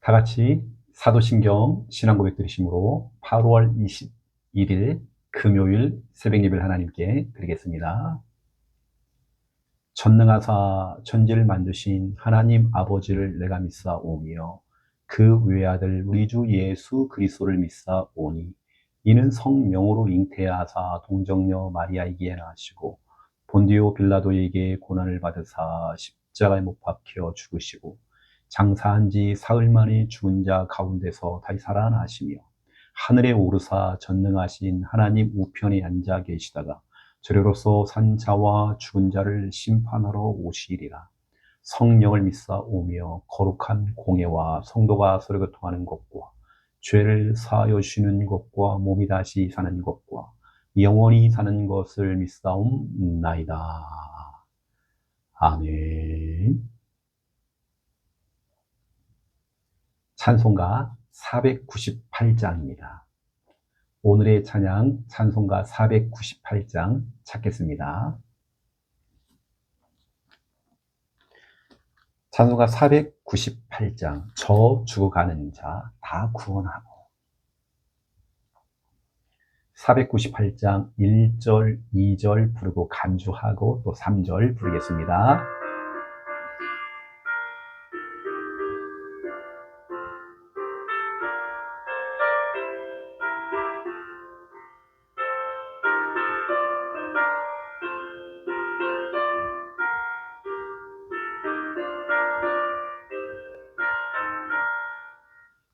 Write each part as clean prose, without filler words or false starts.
다 같이 사도신경 신앙고백 드리심으로 8월 21일 금요일 새벽 예배를 하나님께 드리겠습니다. 전능하사 천지를 만드신 하나님 아버지를 내가 믿사오며 그 외아들 우리 주 예수 그리스도를 믿사오니 이는 성령으로 잉태하사 동정녀 마리아에게 나시고 본디오 빌라도에게 고난을 받으사 십자가에 못 박혀 죽으시고 장사한 지 사흘 만에 죽은 자 가운데서 다시 살아나시며 하늘에 오르사 전능하신 하나님 우편에 앉아 계시다가 저리로서 산 자와 죽은 자를 심판하러 오시리라. 성령을 믿사오며 거룩한 공예와 성도가 서로 교통하는 것과 죄를 사하여 주시는 것과 몸이 다시 사는 것과 영원히 사는 것을 믿사옵나이다. 아멘. 찬송가 498장입니다. 오늘의 찬양 찬송가 498장 찾겠습니다. 찬송가 498장 저 죽어가는 자 다 구원하고 498장 1절, 2절 부르고 간주하고 또 3절 부르겠습니다.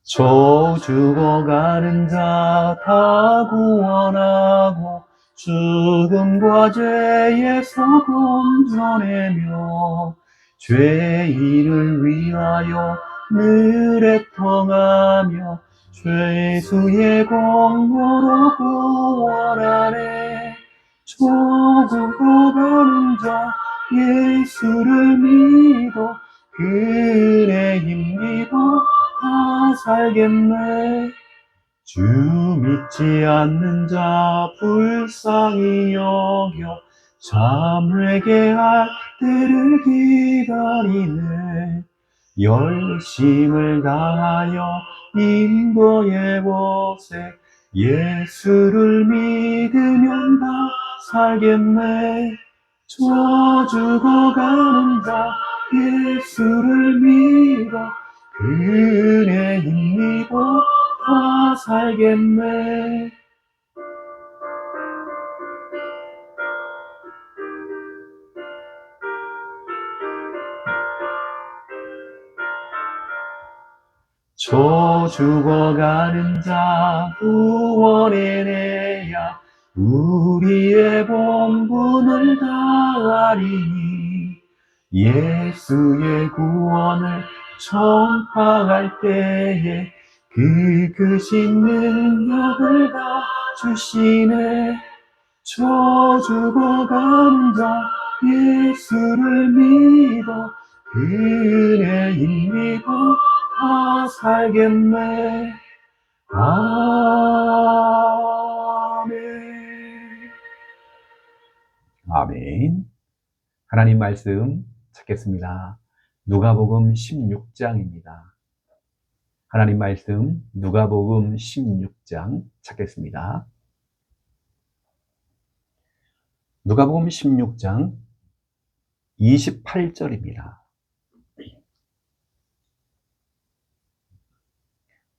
저 죽어가는 자 다 구원하고 죽음과 죄에서 건져내며 죄인을 위하여 늘 애통하며 죄수의 공로로 구원하네. 저 죽어가는 자 예수를 믿어 그네 힘입어 다 살겠네. 주 믿지 않는 자 불쌍히 여겨 참 회개할 때를 기다리네. 열심을 다하여 인도해보세. 예수를 믿으면 다 살겠네. 저 죽어가는 자 예수를 믿어 그네 힘입어 다 살겠네. 저 죽어가는 자 구원해내야 우리의 본분을 다하리니 예수의 구원을 전파할 때에 그 크신 능력을 다 주시네. 저 죽어가는 자 예수를 믿어 그네 힘입어 다 살겠네. 아멘. 아멘. 하나님 말씀 찾겠습니다. 누가복음 16장입니다. 하나님 말씀 누가복음 16장 찾겠습니다. 누가복음 16장 28절입니다.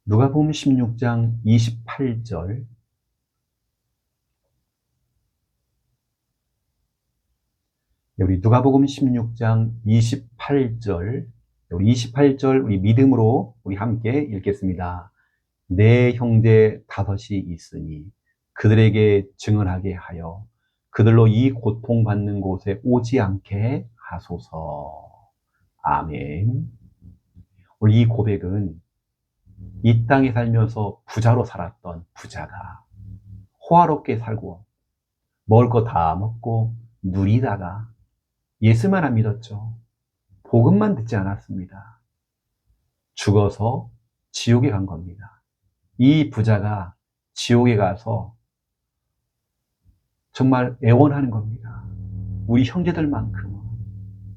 누가복음 16장 28절 우리 누가복음 16장 28절 우리 28절 우리 믿음으로 우리 함께 읽겠습니다. 내 형제 다섯이 있으니 그들에게 증언하게 하여 그들로 이 고통받는 곳에 오지 않게 하소서. 아멘. 오늘 이 고백은 이 땅에 살면서 부자로 살았던 부자가 호화롭게 살고 먹을 거 다 먹고 누리다가 예수만 안 믿었죠. 복음만 듣지 않았습니다. 죽어서 지옥에 간 겁니다. 이 부자가 지옥에 가서 정말 애원하는 겁니다. 우리 형제들만큼은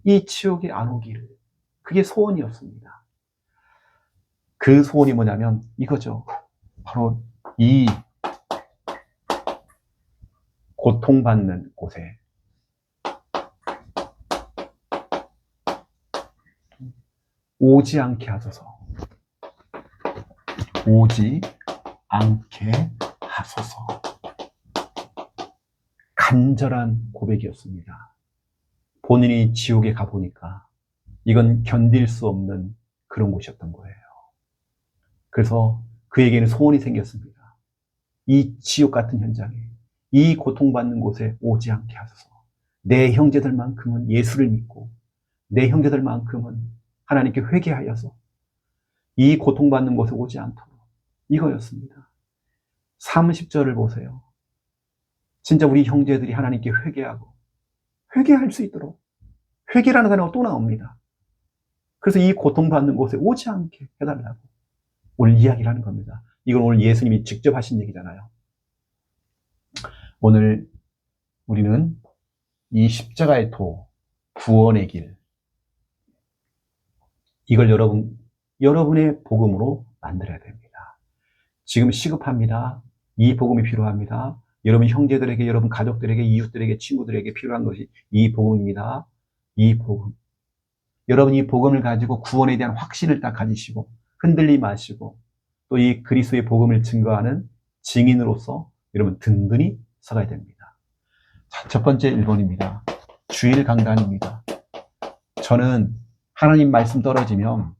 이 지옥에 안 오기를. 그게 소원이었습니다. 그 소원이 뭐냐면 이거죠. 바로 이 고통받는 곳에 오지 않게 하소서. 오지 않게 하소서. 간절한 고백이었습니다. 본인이 지옥에 가보니까 이건 견딜 수 없는 그런 곳이었던 거예요. 그래서 그에게는 소원이 생겼습니다. 이 지옥 같은 현장에, 이 고통받는 곳에 오지 않게 하소서. 내 형제들만큼은 예수를 믿고 내 형제들만큼은 하나님께 회개하여서 이 고통받는 곳에 오지 않도록, 이거였습니다. 30절을 보세요. 진짜 우리 형제들이 하나님께 회개하고 회개할 수 있도록, 회개라는 단어가 또 나옵니다. 그래서 이 고통받는 곳에 오지 않게 해달라고 오늘 이야기를 하는 겁니다. 이건 오늘 예수님이 직접 하신 얘기잖아요. 오늘 우리는 이 십자가의 도, 구원의 길, 이걸 여러분의 복음으로 만들어야 됩니다. 지금 시급합니다. 이 복음이 필요합니다. 여러분 형제들에게, 여러분 가족들에게, 이웃들에게, 친구들에게 필요한 것이 이 복음입니다. 이 복음. 여러분 이 복음을 가지고 구원에 대한 확신을 딱 가지시고 흔들리지 마시고 또 이 그리스도의 복음을 증거하는 증인으로서 여러분 든든히 서가야 됩니다. 자, 첫 번째 1번입니다. 주일 강단입니다. 저는 하나님 말씀 떨어지면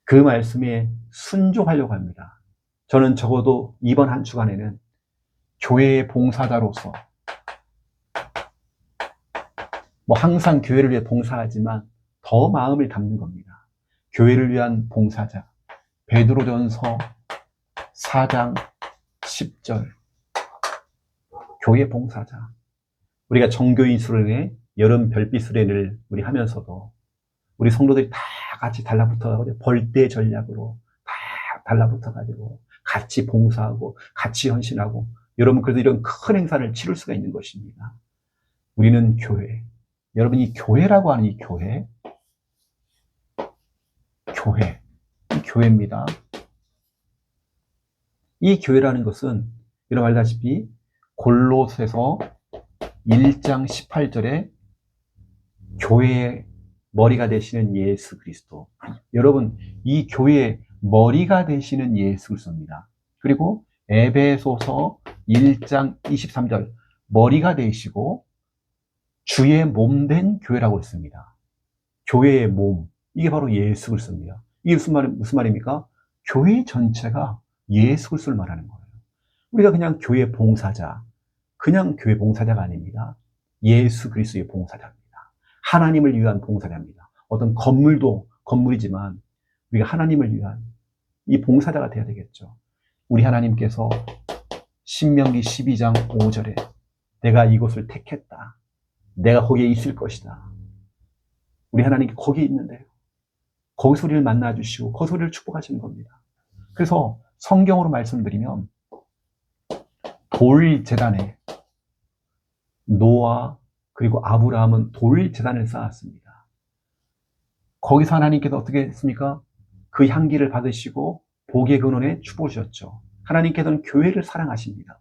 그 말씀에 순종하려고 합니다. 저는 적어도 이번 한 주간에는 교회의 봉사자로서 항상 교회를 위해 봉사하지만 더 마음을 담는 겁니다. 교회를 위한 봉사자. 베드로전서 4장 10절. 교회 봉사자. 우리가 정교인 수련회, 여름 별빛 수련회를 우리 하면서도 우리 성도들이 다 같이 달라붙어가지고 벌떼 전략으로 다 달라붙어가지고 같이 봉사하고 같이 헌신하고 여러분 그래도 이런 큰 행사를 치를 수가 있는 것입니다. 우리는 교회. 여러분 이 교회라고 하는 이 교회, 이 교회입니다. 이 교회라는 것은 여러분 알다시피 골로새서 1장 18절에 교회의 머리가 되시는 예수 그리스도. 여러분 이 교회의 머리가 되시는 예수 그리스도입니다. 그리고 에베소서 1장 23절 머리가 되시고 주의 몸 된 교회라고 했습니다. 교회의 몸, 이게 바로 예수 그리스도입니다. 이게 무슨 말입니까? 교회 전체가 예수 그리스도를 말하는 거예요. 우리가 그냥 교회 봉사자, 그냥 교회 봉사자가 아닙니다. 예수 그리스도의 봉사자입니다. 하나님을 위한 봉사자입니다. 어떤 건물도 건물이지만 우리가 하나님을 위한 이 봉사자가 되어야 되겠죠. 우리 하나님께서 신명기 12장 5절에 내가 이곳을 택했다. 내가 거기에 있을 것이다. 우리 하나님께 거기에 있는데요. 거기서 우리를 만나주시고 거기서 우리를 축복하시는 겁니다. 그래서 성경으로 말씀드리면 돌 제단에 노아 그리고 아브라함은 돌 제단을 쌓았습니다. 거기서 하나님께서 어떻게 했습니까? 그 향기를 받으시고 복의 근원에 축복을 주셨죠. 하나님께서는 교회를 사랑하십니다.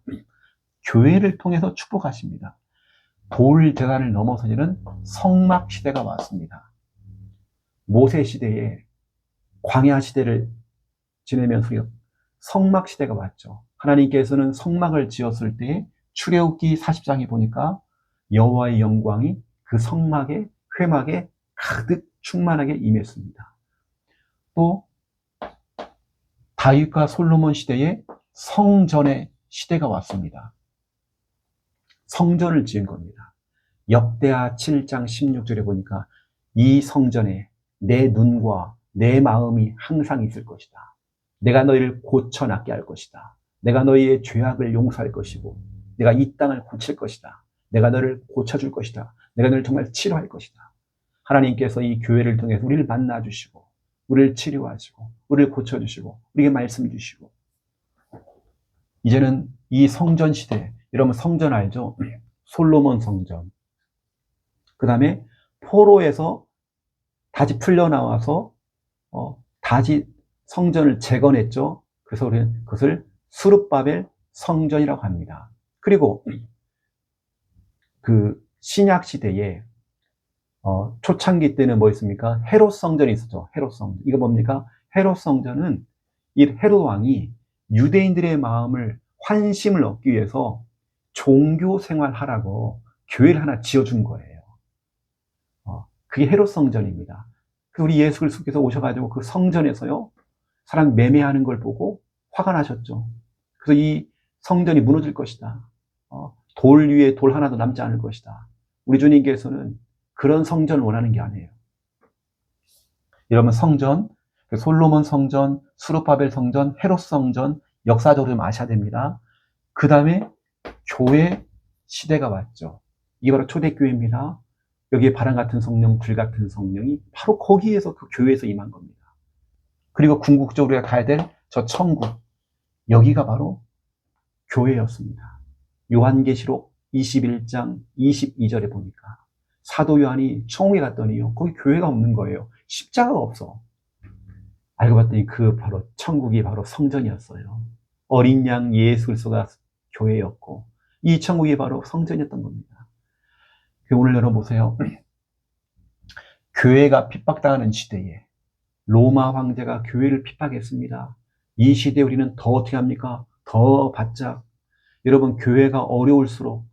교회를 통해서 축복하십니다. 돌 제단을 넘어서는 성막 시대가 왔습니다. 모세 시대에 광야 시대를 지내면서 성막 시대가 왔죠. 하나님께서는 성막을 지었을 때 출애굽기 40장에 보니까 여호와의 영광이 그 성막에 회막에 가득 충만하게 임했습니다. 또 다윗과 솔로몬 시대에 성전의 시대가 왔습니다. 성전을 지은 겁니다. 역대하 7장 16절에 보니까 이 성전에 내 눈과 내 마음이 항상 있을 것이다. 내가 너희를 고쳐낫게 할 것이다. 내가 너희의 죄악을 용서할 것이고 내가 이 땅을 고칠 것이다. 내가 너를 고쳐줄 것이다. 내가 너를 정말 치료할 것이다. 하나님께서 이 교회를 통해서 우리를 만나주시고 우리를 치료하시고 우리를 고쳐주시고 우리에게 말씀 주시고 이제는 이 성전 시대, 여러분 성전 알죠? 솔로몬 성전. 그 다음에 포로에서 다시 풀려나와서 다시 성전을 재건했죠. 그래서 우리는 그것을 스룹바벨 성전이라고 합니다. 그리고 그 신약 시대에 초창기 때는 뭐 있습니까? 헤롯 성전이 있었죠. 헤롯 성전. 이거 뭡니까? 헤롯 성전은 이 헤롯 왕이 유대인들의 마음을 환심을 얻기 위해서 종교 생활하라고 교회를 하나 지어준 거예요. 그게 헤롯 성전입니다. 우리 예수 그리스도께서 오셔가지고 그 성전에서요, 사람 매매하는 걸 보고 화가 나셨죠. 그래서 이 성전이 무너질 것이다. 돌 위에 돌 하나도 남지 않을 것이다. 우리 주님께서는 그런 성전을 원하는 게 아니에요. 여러분, 성전, 솔로몬 성전, 수르바벨 성전, 헤롯 성전, 역사적으로 좀 아셔야 됩니다. 그 다음에 교회 시대가 왔죠. 이게 바로 초대교회입니다. 여기에 바람 같은 성령, 불 같은 성령이 바로 거기에서 그 교회에서 임한 겁니다. 그리고 궁극적으로 우리가 가야 될 저 천국, 여기가 바로 교회였습니다. 요한계시록 21장 22절에 보니까 사도 요한이 천국에 갔더니요, 거기 교회가 없는 거예요. 십자가가 없어. 알고 봤더니 그 바로 천국이 바로 성전이었어요. 어린 양 예수 그리스도가 교회였고 이 천국이 바로 성전이었던 겁니다. 오늘 여러분 보세요. 교회가 핍박당하는 시대에 로마 황제가 교회를 핍박했습니다. 이 시대에 우리는 더 어떻게 합니까? 더 바짝. 여러분, 교회가 어려울수록,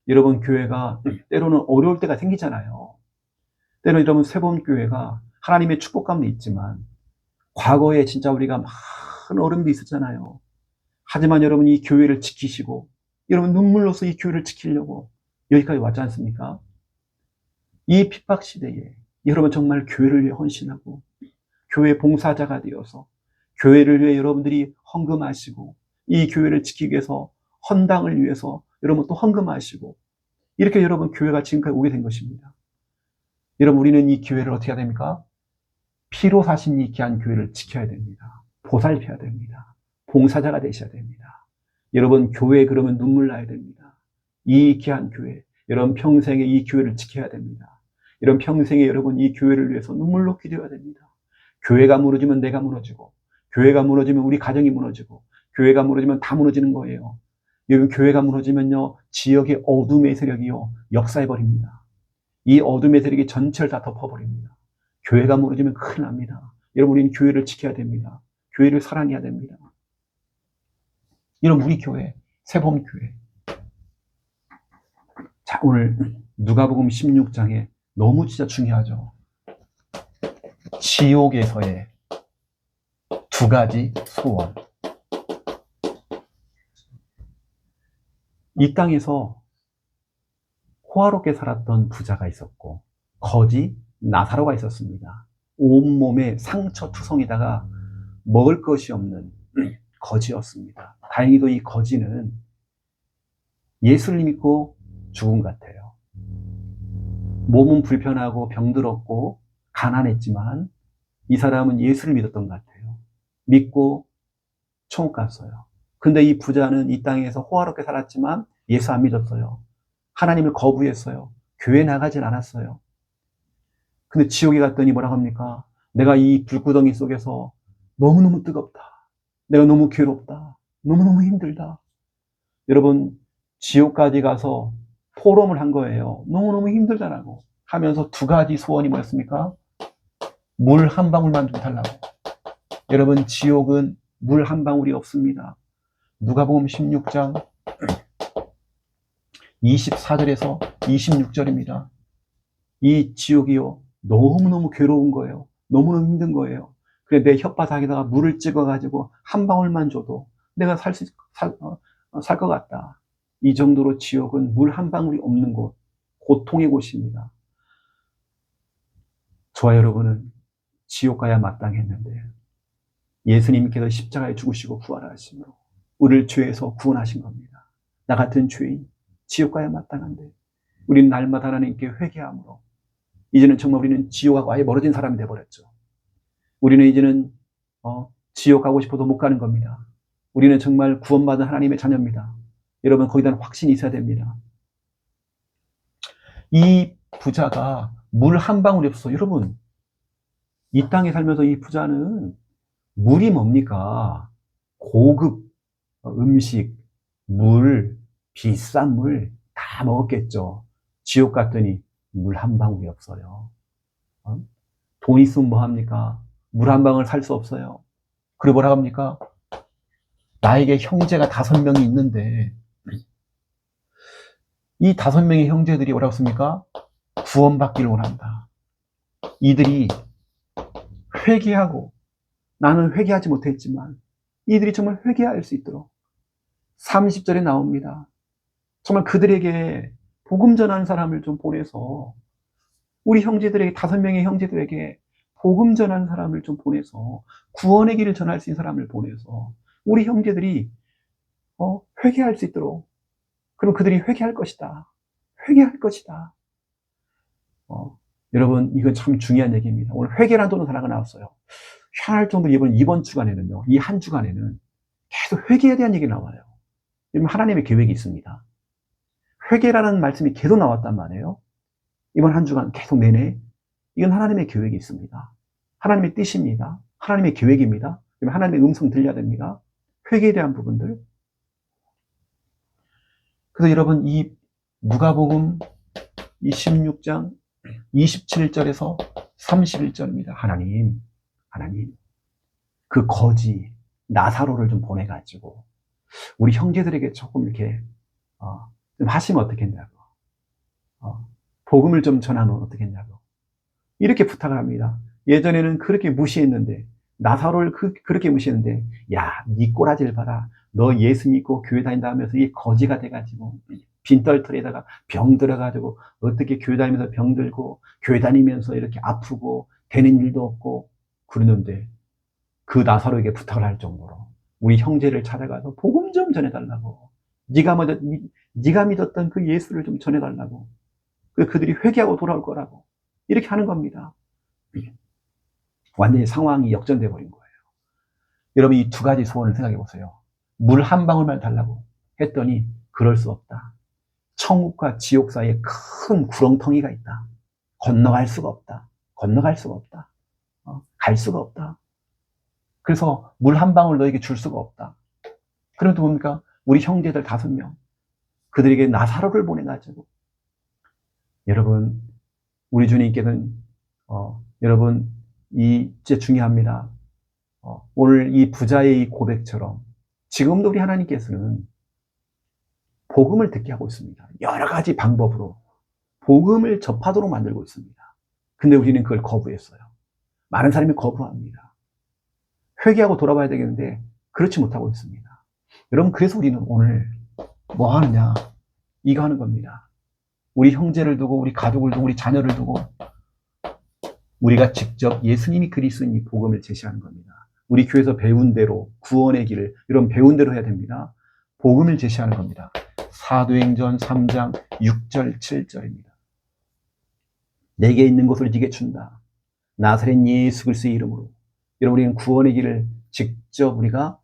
여러분, 교회가 때로는 어려울 때가 생기잖아요. 때로는 여러분, 세범교회가 하나님의 축복감도 있지만 과거에 진짜 우리가 많은 어려움도 있었잖아요. 하지만 여러분, 이 교회를 지키시고 여러분, 눈물로서 이 교회를 지키려고 여기까지 왔지 않습니까? 이 핍박 시대에 여러분 정말 교회를 위해 헌신하고 교회 봉사자가 되어서 교회를 위해 여러분들이 헌금하시고 이 교회를 지키기 위해서 헌당을 위해서 여러분 또 헌금하시고 이렇게 여러분 교회가 지금까지 오게 된 것입니다. 여러분, 우리는 이 교회를 어떻게 해야 됩니까? 피로 사신 이 귀한 교회를 지켜야 됩니다. 보살펴야 됩니다. 봉사자가 되셔야 됩니다. 여러분, 교회 그러면 눈물 나야 됩니다. 이 귀한 교회, 여러분 평생에 이 교회를 지켜야 됩니다. 여러분 평생에 여러분 이 교회를 위해서 눈물로 기도해야 됩니다. 교회가 무너지면 내가 무너지고, 교회가 무너지면 우리 가정이 무너지고, 교회가 무너지면 다 무너지는 거예요. 여러분, 교회가 무너지면요, 지역의 어둠의 세력이요, 역사해버립니다. 이 어둠의 세력이 전체를 다 덮어버립니다. 교회가 무너지면 큰일 납니다. 여러분, 우리는 교회를 지켜야 됩니다. 교회를 사랑해야 됩니다. 여러분, 우리 교회, 세범교회. 자, 오늘 누가복음 16장에 너무 진짜 중요하죠. 지옥에서의 두 가지 소원. 이 땅에서 호화롭게 살았던 부자가 있었고 거지 나사로가 있었습니다. 온몸에 상처 투성이다가 먹을 것이 없는 거지였습니다. 다행히도 이 거지는 예수를 믿고 죽은 것 같아요. 몸은 불편하고 병들었고 가난했지만 이 사람은 예수를 믿었던 것 같아요. 믿고 천국 갔어요. 근데 이 부자는 이 땅에서 호화롭게 살았지만 예수 안 믿었어요. 하나님을 거부했어요. 교회 나가진 않았어요. 근데 지옥에 갔더니 뭐라고 합니까? 내가 이 불구덩이 속에서 너무너무 뜨겁다. 내가 너무 괴롭다. 너무너무 힘들다. 여러분, 지옥까지 가서 포럼을 한 거예요. 너무너무 힘들다라고 하면서 두 가지 소원이 뭐였습니까? 물 한 방울만 좀 달라고. 여러분, 지옥은 물 한 방울이 없습니다. 누가복음 16장 24절에서 26절입니다. 이 지옥이요, 너무너무 괴로운 거예요. 너무너무 힘든 거예요. 그래, 내 혓바닥에다가 물을 찍어가지고 한 방울만 줘도 내가 살 것 같다. 이 정도로 지옥은 물 한 방울이 없는 곳, 고통의 곳입니다. 저와 여러분은 지옥 가야 마땅했는데 예수님께서 십자가에 죽으시고 부활하심으로 우리를 죄에서 구원하신 겁니다. 나 같은 죄인, 지옥 가야 마땅한데 우리는 날마다 하나님께 회개함으로 이제는 정말 우리는 지옥하고 아예 멀어진 사람이 되어버렸죠. 우리는 이제는 지옥 가고 싶어도 못 가는 겁니다. 우리는 정말 구원받은 하나님의 자녀입니다. 여러분, 거기에 대한 확신이 있어야 됩니다. 이 부자가 물 한 방울이 없어. 여러분, 이 땅에 살면서 이 부자는 물이 뭡니까? 고급 음식, 물, 비싼 물 다 먹었겠죠. 지옥 갔더니 물 한 방울이 없어요. 돈 있으면 뭐 합니까? 물 한 방울 살 수 없어요. 그리고 뭐라고 합니까? 나에게 형제가 5명이 있는데 이 5명의 형제들이 뭐라고 습니까? 구원받기를 원한다. 이들이 회개하고, 나는 회개하지 못했지만 이들이 정말 회개할 수 있도록 30절에 나옵니다. 정말 그들에게 복음 전하는 사람을 좀 보내서, 우리 형제들에게, 5명의 형제들에게 복음 전하는 사람을 좀 보내서, 구원의 길을 전할 수 있는 사람을 보내서 우리 형제들이 회개할 수 있도록, 그럼 그들이 회개할 것이다. 회개할 것이다. 여러분, 이건 참 중요한 얘기입니다. 오늘 회개라는 또는 단어가 나왔어요. 희한할 정도로 이번 주간에는요, 이 한 주간에는 계속 회개에 대한 얘기 나와요. 하나님의 계획이 있습니다. 회개라는 말씀이 계속 나왔단 말이에요. 이번 한 주간 계속 내내 이건 하나님의 계획이 있습니다. 하나님의 뜻입니다. 하나님의 계획입니다. 하나님의 음성 들려야 됩니다. 회개에 대한 부분들. 그래서 여러분, 이 누가복음 26장 27절에서 31절입니다. 하나님, 그 거지 나사로를 좀 보내가지고 우리 형제들에게 조금 이렇게 좀 하시면 어떻겠냐고, 복음을 좀 전하면 어떻겠냐고 이렇게 부탁을 합니다. 예전에는 그렇게 무시했는데, 나사로를 그렇게 무시했는데, 야, 네 꼬라지를 봐라. 너 예수 믿고 교회 다닌다 하면서 이 거지가 돼가지고 빈떨터리에다가 병 들어가지고 어떻게 교회 다니면서 병 들고 교회 다니면서 이렇게 아프고 되는 일도 없고 그러는데, 그 나사로에게 부탁을 할 정도로 우리 형제를 찾아가서 복음 좀 전해달라고, 네가 믿었던 그 예수를 좀 전해달라고, 그들이 회개하고 돌아올 거라고 이렇게 하는 겁니다. 완전히 상황이 역전돼 버린 거예요. 여러분, 이 2가지 소원을 생각해 보세요. 물 한 방울만 달라고 했더니 그럴 수 없다. 천국과 지옥 사이에 큰 구렁텅이가 있다. 건너갈 수가 없다. 갈 수가 없다. 그래서 물 한 방울 너에게 줄 수가 없다. 그럼 또 뭡니까? 우리 형제들 5명, 그들에게 나사로를 보내가지고, 여러분, 우리 주님께서는 여러분, 이 진짜 중요합니다. 오늘 이 부자의 이 고백처럼 지금도 우리 하나님께서는 복음을 듣게 하고 있습니다. 여러 가지 방법으로 복음을 접하도록 만들고 있습니다. 근데 우리는 그걸 거부했어요. 많은 사람이 거부합니다. 회개하고 돌아봐야 되겠는데 그렇지 못하고 있습니다. 여러분, 그래서 우리는 오늘 뭐 하느냐, 이거 하는 겁니다. 우리 형제를 두고, 우리 가족을 두고, 우리 자녀를 두고 우리가 직접 예수님이 그리스도인 이 복음을 제시하는 겁니다. 우리 교회에서 배운 대로 구원의 길을, 이런 배운 대로 해야 됩니다. 복음을 제시하는 겁니다. 사도행전 3장 6절 7절입니다. 내게 있는 것을 네게 준다. 나사렛 예수 그리스도의 이름으로. 여러분, 우리는 구원의 길을 직접 우리가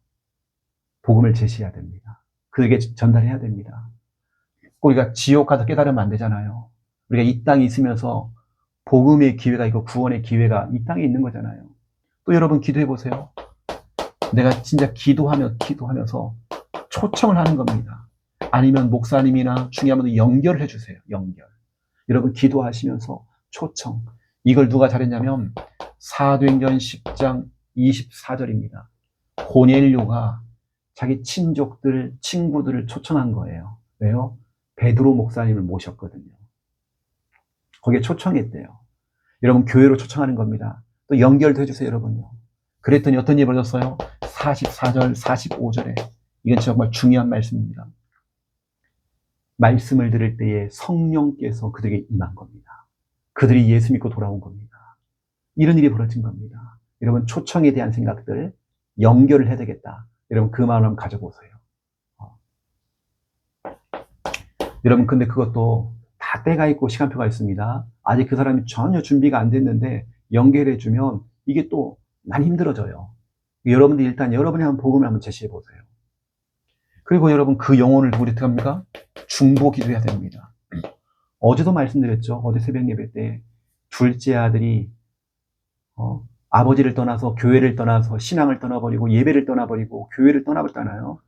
복음을 제시해야 됩니다. 그에게 전달해야 됩니다. 우리가 지옥 가서 깨달으면 안 되잖아요. 우리가 이 땅에 있으면서 복음의 기회가 있고 구원의 기회가 이 땅에 있는 거잖아요. 또 여러분, 기도해 보세요. 내가 진짜 기도하면서 초청을 하는 겁니다. 아니면 목사님이나 중요한 분들 연결을 해주세요. 연결. 여러분, 기도하시면서 초청. 이걸 누가 잘했냐면 사도행전 10장 24절입니다. 고넬료가 자기 친족들, 친구들을 초청한 거예요. 왜요? 베드로 목사님을 모셨거든요. 거기에 초청했대요. 여러분, 교회로 초청하는 겁니다. 또 연결도 해주세요, 여러분요. 그랬더니 어떤 일이 벌어졌어요? 44절, 45절에. 이건 정말 중요한 말씀입니다. 말씀을 들을 때에 성령께서 그들에게 임한 겁니다. 그들이 예수 믿고 돌아온 겁니다. 이런 일이 벌어진 겁니다. 여러분, 초청에 대한 생각들, 연결을 해야 되겠다. 여러분, 그 마음을 한번 가져보세요. 여러분, 근데 그것도 다 때가 있고 시간표가 있습니다. 아직 그 사람이 전혀 준비가 안 됐는데 연결해주면 이게 또 많이 힘들어져요. 여러분들 일단 여러분이 한번 복음을 한번 제시해 보세요. 그리고 여러분, 그 영혼을 우리 어떻게 합니까? 중보 기도해야 됩니다. 어제도 말씀드렸죠. 어제 새벽 예배 때 둘째 아들이 아버지를 떠나서 교회를 떠나서 신앙을 떠나버리고 예배를 떠나버리고 교회를 떠나버렸잖아요.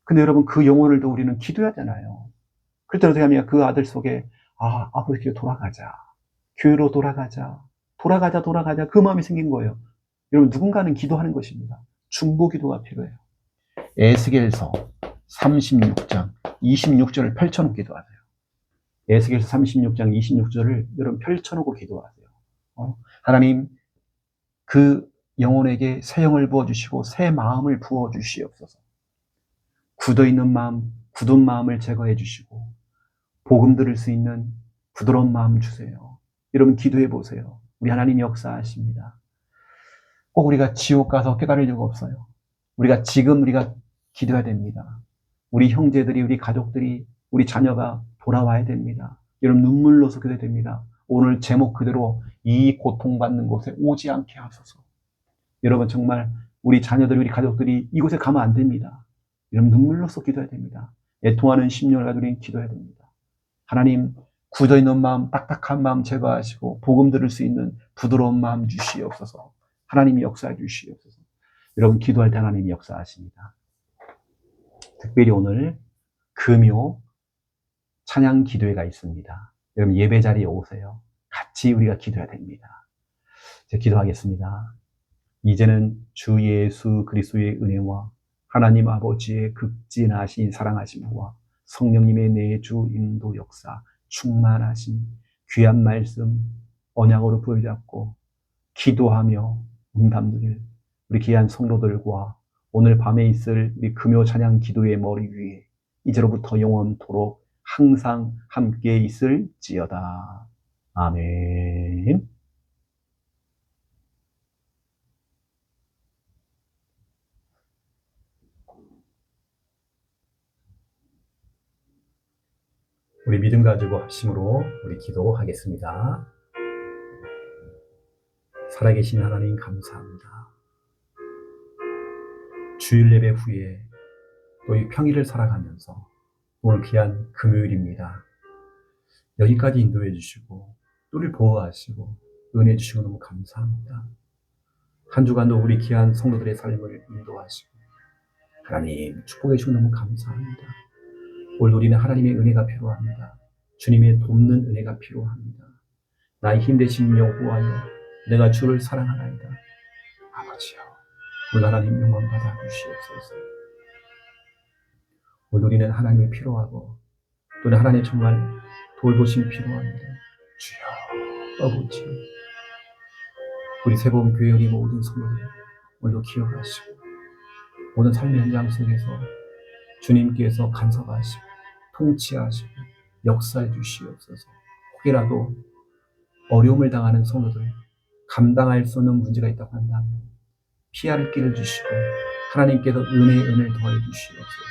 근데 여러분 그 영혼을도 우리는 기도해야 되나요? 그럴 때는 어떻게 합니까? 그 아들 속에 아버지께 돌아가자. 교회로 돌아가자. 돌아가자. 그 마음이 생긴 거예요. 여러분 누군가는 기도하는 것입니다. 중보 기도가 필요해요. 에스겔서 36장 26절을 펼쳐놓고 기도하세요. 에스겔서 36장 26절을 여러분 펼쳐놓고 기도하세요. 하나님 그 영혼에게 새 영을 부어주시고 새 마음을 부어주시옵소서. 굳어있는 마음, 굳은 마음을 제거해 주시고 복음 들을 수 있는 부드러운 마음 주세요. 여러분 기도해 보세요. 우리 하나님 역사하십니다. 꼭 우리가 지옥 가서 깨달을 이유가 없어요. 우리가 기도해야 됩니다. 우리 형제들이, 우리 가족들이, 우리 자녀가 돌아와야 됩니다. 여러분 눈물로서 기도해야 됩니다. 오늘 제목 그대로 이 고통받는 곳에 오지 않게 하소서. 여러분 정말 우리 자녀들이, 우리 가족들이 이곳에 가면 안 됩니다. 여러분 눈물로서 기도해야 됩니다. 애통하는 심령을 가지고 우리는 기도해야 됩니다. 하나님 굳어있는 마음, 딱딱한 마음 제거하시고 복음 들을 수 있는 부드러운 마음 주시옵소서. 하나님이 역사해 주시옵소서. 여러분 기도할 때 하나님이 역사하십니다. 특별히 오늘 금요 찬양 기도회가 있습니다. 여러분 예배 자리에 오세요. 같이 우리가 기도해야 됩니다. 제가 기도하겠습니다. 이제는 주 예수 그리스도의 은혜와 하나님 아버지의 극진하신 사랑하심과 성령님의 내주 인도 역사 충만하신 귀한 말씀 언약으로 부여잡고 기도하며 응답 누릴 우리 귀한 성도들과 오늘 밤에 있을 우리 금요 찬양 기도의 머리 위에 이제로부터 영원토록 항상 함께 있을지어다. 아멘. 우리 믿음 가지고 합심으로 우리 기도하겠습니다. 살아계신 하나님 감사합니다. 주일 예배 후에 또 이 평일을 살아가면서 오늘 귀한 금요일입니다. 여기까지 인도해 주시고 우리를 보호하시고 은혜 주시고 너무 감사합니다. 한 주간도 우리 귀한 성도들의 삶을 인도하시고 하나님 축복해 주시고 너무 감사합니다. 오늘 우리는 하나님의 은혜가 필요합니다. 주님의 돕는 은혜가 필요합니다. 나의 힘대신 여호와여 내가 주를 사랑하나이다. 아버지여 오늘 하나님 영광 받아 주시옵소서. 오늘 우리는 하나님이 필요하고 또는 하나님 정말 돌보심이 필요합니다. 주여 아버지여 우리 새로운 교회 우리 모든 성도들 오늘도 기억하시고 모든 삶의 현장 속에서 주님께서 간섭하시고 통치하시고 역사해 주시옵소서. 혹이라도 어려움을 당하는 성도들 감당할 수 없는 문제가 있다고 한다면 피할 길을 주시고 하나님께서 은혜의 은을 더해 주시옵소서.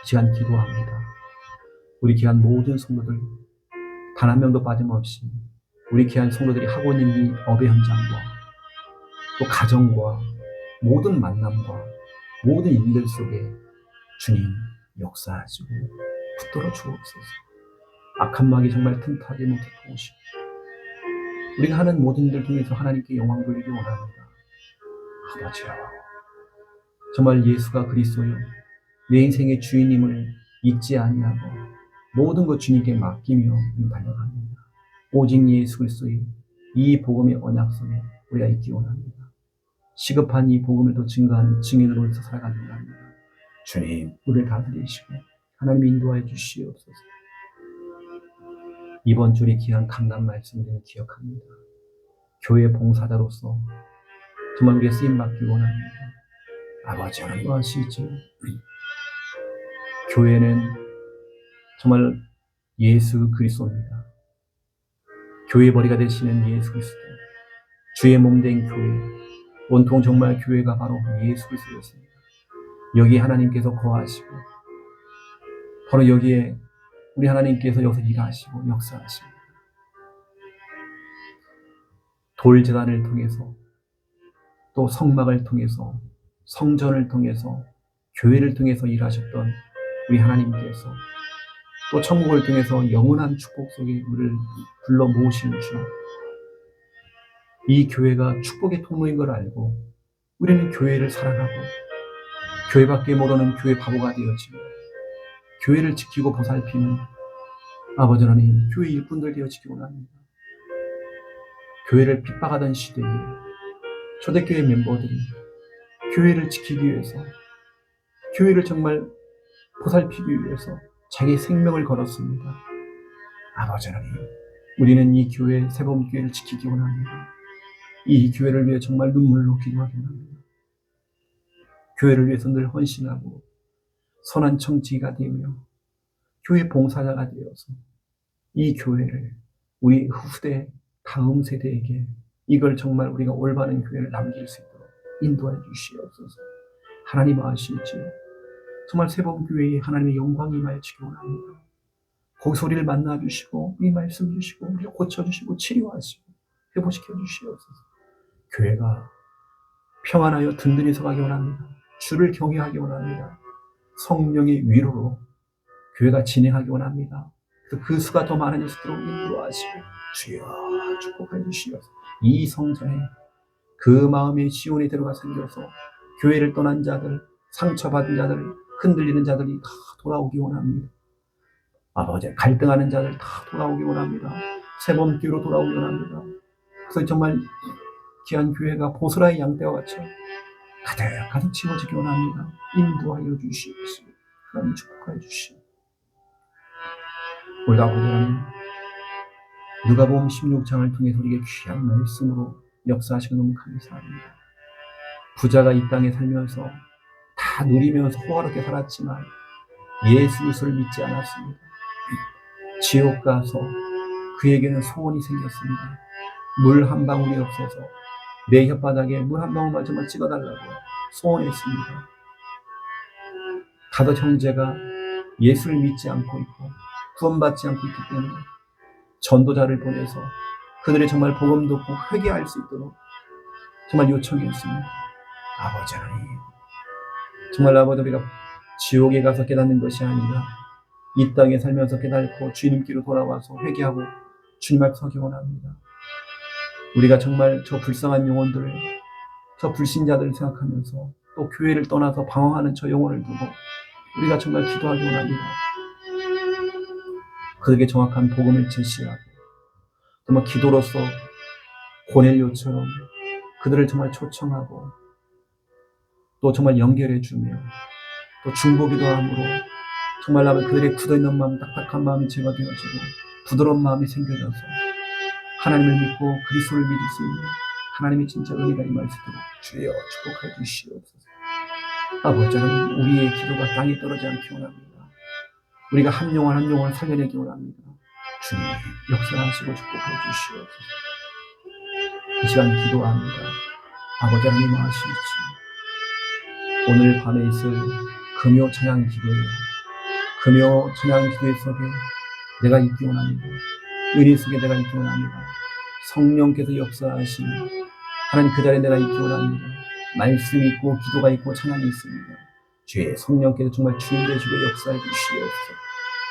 이 시간 기도합니다. 우리 귀한 모든 성도들 단 한 명도 빠짐없이 우리 귀한 성도들이 하고 있는 이 업의 현장과 또 가정과 모든 만남과 모든 일들 속에 주님 역사하시고 붙들어 주옵소서. 악한 마귀 정말 틈타지 못해 도우시고 우리가 하는 모든 일들 통해서 하나님께 영광 돌리기 원합니다. 아버지여 정말 예수가 그리스도요 내 인생의 주인님을 잊지 아니하고 모든 것 주님께 맡기며 달려갑니다. 오직 예수 그리스도의 이 복음의 언약 속에 우리가 있기 원합니다. 시급한 이 복음을 더 증거하는 증인으로서 살아가기 원합니다. 주님 우리를 다스리시고 하나님 인도하여 주시옵소서. 이번 주리 귀한 강단 말씀을 기억합니다. 교회 봉사자로서 정말 우리가 쓰임받기 원합니다. 아버지 하나님 아시죠? 교회는 정말 예수 그리스도입니다. 교회 머리가 되시는 예수 그리스도 주의 몸된 교회 온통 정말 교회가 바로 예수 그리스도였습니다. 여기에 하나님께서 거하시고 바로 여기에 우리 하나님께서 여기서 일하시고 역사하십니다. 돌제단을 통해서 또 성막을 통해서 성전을 통해서 교회를 통해서 일하셨던 우리 하나님께서 또 천국을 통해서 영원한 축복 속에 우리를 불러 모으시는 주 이 교회가 축복의 통로인 걸 알고 우리는 교회를 사랑하고 교회밖에 모르는 교회 바보가 되어지며 교회를 지키고 보살피는 아버지 하나님 교회 일꾼들 되어지기 원합니다. 교회를 핍박하던 시대에 초대교회 멤버들이 교회를 지키기 위해서 교회를 정말 보살피기 위해서 자기 생명을 걸었습니다. 아버지 하나님 우리는 이 교회 새봄교회를 지키기 원합니다. 이 교회를 위해 정말 눈물로 기도하기 원합니다. 교회를 위해서 늘 헌신하고 선한 청지기가 되며 교회 봉사자가 되어서 이 교회를 우리 후대 다음 세대에게 이걸 정말 우리가 올바른 교회를 남길 수 있도록 인도해 주시옵소서. 하나님 아시지요? 정말 새봄교회에 하나님의 영광이 임하여지기 원합니다. 거기서 우리를 만나주시고 이 말씀 주시고 우리를 고쳐주시고 치료하시고 회복시켜 주시옵소서. 교회가 평안하여 든든히 서가기 원합니다. 주를 경외하기 원합니다. 성령의 위로로 교회가 진행하기 원합니다. 그 수가 더 많은 일수록 인도하시고 주여 축복해 주시옵소서. 이 성전에 그 마음의 지원이 들어가 생겨서 교회를 떠난 자들, 상처받은 자들, 흔들리는 자들이 다 돌아오기 원합니다. 아버지 갈등하는 자들 다 돌아오기 원합니다. 새봄교회로 돌아오기 원합니다. 그래서 정말 귀한 교회가 보스라의 양떼와 같이 가득 채워지기 원합니다. 인도하여 주시옵소서. 하나님 축복하여 주시옵소서. 우리 아버지 하나님 누가복음 16장을 통해서 우리에게 귀한 말씀으로 역사하시고 너무 감사합니다. 부자가 이 땅에 살면서 다 누리면서 호화롭게 살았지만 예수 그리스도를 믿지 않았습니다. 지옥 가서 그에게는 소원이 생겼습니다. 물 한 방울이 없어서 내 혓바닥에 물 한 방울만 정말 찍어달라고 소원했습니다. 다섯 형제가 예수를 믿지 않고 있고 구원받지 않고 있기 때문에 전도자를 보내서 그들이 정말 복음 듣고 회개할 수 있도록 정말 요청했습니다. 아버지 하나님 정말 아버지 우리가 지옥에 가서 깨닫는 것이 아니라 이 땅에 살면서 깨닫고 주님께로 돌아와서 회개하고 주님 앞에 서기 원합니다. 우리가 정말 저 불쌍한 영혼들을 저 불신자들을 생각하면서 또 교회를 떠나서 방황하는 저 영혼을 두고 우리가 정말 기도하기 원합니다. 그에게 정확한 복음을 제시하고 정말 기도로서 고넬료처럼 그들을 정말 초청하고 또 정말 연결해 주며 또 중보기도 함으로 정말 나는 그들의 굳어있는 마음, 딱딱한 마음이 제거되어지고 부드러운 마음이 생겨져서 하나님을 믿고 그리스도를 믿을 수 있는 하나님의 진짜 은혜가 임할 수 있도록 주여 축복해 주시옵소서. 아버지 하나님 우리의 기도가 땅에 떨어지지 않기 원합니다. 우리가 한 영혼 한 영혼을 살려내기 원합니다. 주님 역사하시고 축복해 주시옵소서. 이 시간 기도합니다. 아버지 하나님 아시지 오늘 밤에 있을 금요 찬양 기도에 금요 찬양 기도의 속에 내가 있기 원합니다. 은혜 속에 내가 있기 원합니다. 성령께서 역사하신 하나님 그 자리에 내가 있기 원합니다. 말씀이 있고 기도가 있고 찬양이 있습니다. 주의 성령께서 정말 주인 되시고 역사해 주시옵소서.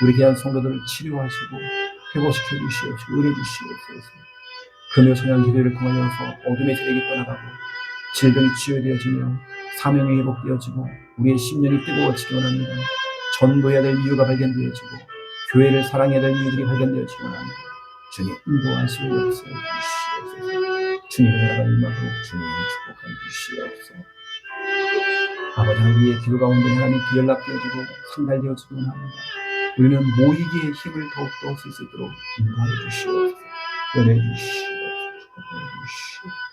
우리 귀한 성도들을 치료하시고 회복시켜 주시옵시고 은혜 주시옵소서. 금요 찬양 기도를 통하여서 어둠의 세력이 떠나가고 질병이 치유되어지며 사명이 회복되어지고 우리의 심령이 뜨거워지기 원합니다. 전도해야 될 이유가 발견되어지고 교회를 사랑해야 될 이유들이 발견되어지기 원합니다. 주님 인도하시고 역사해 주시옵소서. 주님의 나라가 임하도록 주님 축복해 주시옵소서. 아버지 하나님 우리의 기도가 온전히 하나님께 연락되어지고 상달되어지기 원합니다. 우리는 모이기의 힘을 더욱더 쓸 수 있도록 인도하여 주시옵소서. 연해 주시옵소서. 축복해 주시옵소서.